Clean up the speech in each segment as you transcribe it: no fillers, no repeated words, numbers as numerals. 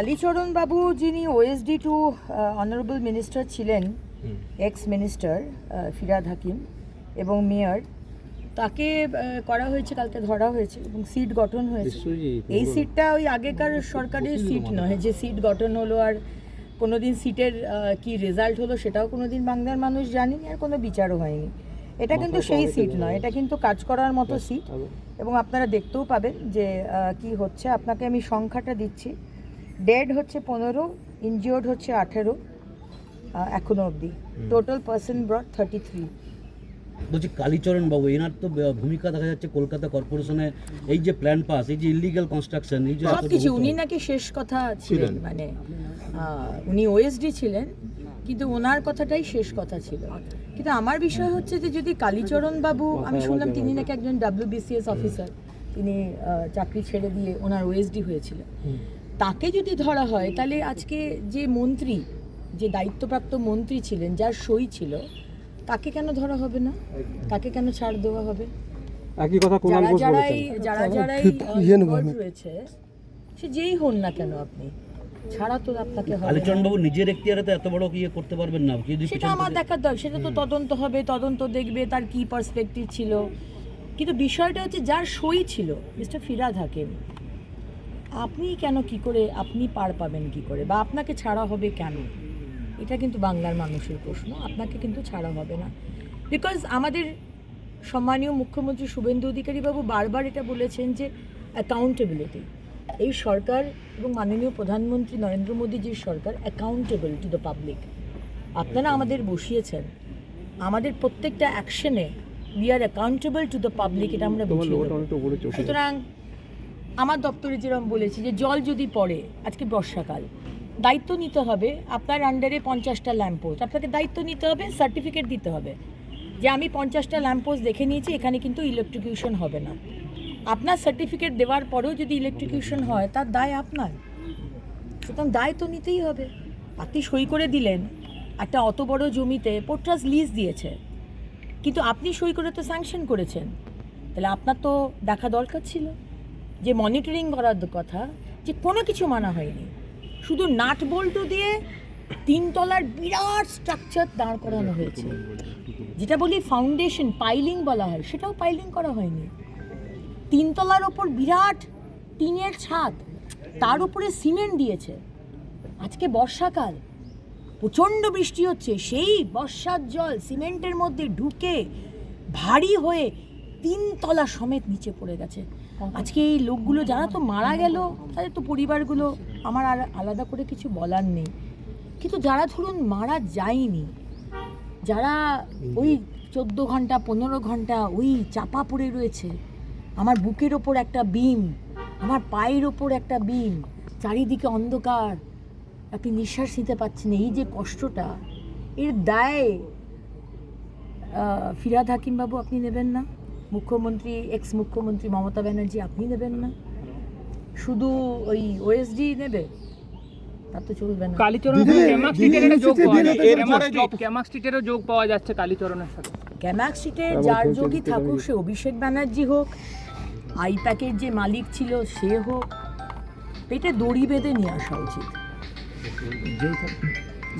কালীচরণ বাবু যিনি OSD two honourable minister ছিলেন, x minister Firhad Hakim এবং মেয়র, তাকে করা হয়েছে, কালকে ধরা হয়েছে এবং সিট গঠন হয়েছে। এই সিটটা ওই আগেকার সরকারের সিট নয় যে সিট গঠন হলো আর কোনোদিন সিটের কি রেজাল্ট হলো সেটাও কোনোদিন বাংলার মানুষ জানেনি আর কোনো বিচারও হয়নি। এটা কিন্তু সেই সিট নয়, এটা কিন্তু কাজ করার মতো সিট এবং আপনারা দেখতেও পাবেন যে কি হচ্ছে। আপনাকে আমি সংখ্যাটা দিচ্ছি, ডেড হচ্ছে 15, ইনজিওর্ড হচ্ছে 18 এখনো অবধি, টোটাল পার্সন ব্রট 33। বলছি কালীচরণ বাবু, এনার তো ভূমিকা দেখা যাচ্ছে কলকাতা কর্পোরেশনে এই যে প্ল্যান পাস, এই যে ইলিগাল কনস্ট্রাকশন, এই যে সব কিছু উনি নাকি শেষ কথা ছিলেন, মানে উনি ওএসডি ছিলেন কিন্তু ওনার কথাটাই শেষ কথা ছিল। কিন্তু আমার বিষয় হচ্ছে যে যদি কালীচরণ বাবু, আমি শুনলাম তিনি নাকি একজন WBCS অফিসার, তিনি চাকরি ছেড়ে দিয়ে ওনার ওএসডি হয়েছিল, তাকে যদি ধরা হয় তাহলে আজকে যে মন্ত্রী, যে দায়িত্বপ্রাপ্ত মন্ত্রী ছিলেন, যার সই ছিল, তাকে কেন ধরা হবে না? তাকে কেন ছাড় দেওয়া হবে? একই কথা কুণাল ঘোষ বলেছেন। যারা রয়েছে সে যেই হন না কেন, আপনি ছাড়া তো আপনাকে হবে। কালীচরণ বাবু নিজের এখতিয়ারে তো এত বড় ইয়ে করতে পারবেন না, সেটা আমার দেখার দরকার, সেটা তো তদন্ত হবে, তদন্ত দেখবে তার কি পার্সপেক্টিভ ছিল। কিন্তু বিষয়টা হচ্ছে যার সই ছিল মিস্টার ফিরহাদ হাকিম, আপনি কেন কি করে, আপনি পার পাবেন কি করে, বা আপনাকে ছাড়া হবে কেন? এটা কিন্তু বাংলার মানুষের প্রশ্ন। আপনাকে কিন্তু ছাড়া হবে না, বিকজ আমাদের সম্মানীয় মুখ্যমন্ত্রী শুভেন্দু অধিকারী বাবু বারবার এটা বলেছেন যে অ্যাকাউন্টেবিলিটি, এই সরকার এবং মাননীয় প্রধানমন্ত্রী নরেন্দ্র মোদীজির সরকার অ্যাকাউন্টেবল টু দ্য পাবলিক। আপনারা আমাদের বসিয়েছেন, আমাদের প্রত্যেকটা অ্যাকশনে we are accountable to the public, এটা আমরা বুঝিয়ে দেব। সুতরাং আমার দপ্তরে যেরকম বলেছি যে জল যদি পড়ে, আজকে বর্ষাকাল, দায়িত্ব নিতে হবে। আপনার আন্ডারে 50টা ল্যাম্পপোস্ট, আপনাকে দায়িত্ব নিতে হবে, সার্টিফিকেট দিতে হবে যে আমি 50টা ল্যাম্পপোস্ট দেখে নিয়েছি, এখানে কিন্তু ইলেকট্রিকিউশন হবে না। আপনার সার্টিফিকেট দেওয়ার পরেও যদি ইলেকট্রিকিউশন হয়, তার দায় আপনার। সুতরাং দায় তো নিতেই হবে। আপনি সই করে দিলেন একটা অত বড় জমিতে, পোর্ট্রাস লিজ দিয়েছে, কিন্তু আপনি সই করে তো স্যাংশন করেছেন, তাহলে আপনার তো দেখা দরকার ছিল যে মনিটরিং করার কথা, যে কোনো কিছু মানা হয়নি, শুধু নাট বল্টু দিয়ে 3 তলার বিরাট স্ট্রাকচার দাঁড় করানো হয়েছে, যেটা বলি ফাউন্ডেশন পাইলিং বলা হয়, সেটাও পাইলিং করা হয়নি। 3 তলার ওপর বিরাট টিনের ছাদ, তার উপরে সিমেন্ট দিয়েছে। আজকে বর্ষাকাল, প্রচণ্ড বৃষ্টি হচ্ছে, সেই বর্ষার জল সিমেন্টের মধ্যে ঢুকে ভারী হয়ে 3 তলা সমেত নিচে পড়ে গেছে। আজকে এই লোকগুলো যারা তো মারা গেল, তাদের তো পরিবারগুলো, আমার আর আলাদা করে কিছু বলার নেই। কিন্তু যারা ধরুন মারা যায়নি, যারা ওই 14 ঘন্টা 15 ঘন্টা ওই চাপা পড়ে রয়েছে, আমার বুকের ওপর একটা বিম, আমার পায়ের ওপর একটা বিম, চারিদিকে অন্ধকার, আপনি নিঃশ্বাস নিতে পারছেন, এই যে কষ্টটা, এর দায় ফিরহাদ হাকিম বাবু আপনি নেবেন না? মুখ্যমন্ত্রী, এক্স মুখ্যমন্ত্রী মমতা ব্যানার্জি আপনি নেবেন না? শুধু ওই ওএসডি নেবে? তা তো চলবে না। ক্যামাক স্ট্রিটেরও যোগ পাওয়া যাচ্ছে কালীচরণের সাথে। ক্যামাক স্ট্রিটে যার যোগই থাকুক, সে অভিষেক ব্যানার্জি হোক, আইপ্যাকের যে মালিক ছিল সে হোক, পেটে দড়ি বেঁধে নিয়ে আসা উচিত।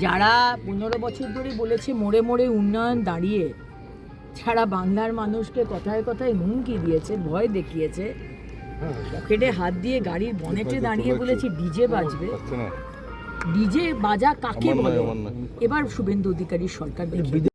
যারা 15 বছর ধরে বলেছে মোড়ে মোড়ে উন্নয়ন দাঁড়িয়ে, ছাড়া বাংলার মানুষকে কথায় কথায় হুমকি দিয়েছে, ভয় দেখিয়েছে, পকেটে হাত দিয়ে গাড়ির বনেটে দাঁড়িয়ে বলেছে ডিজে বাজবে, ডিজে বাজা কাকে বলে, এবার শুভেন্দু অধিকারীর সরকার দেখে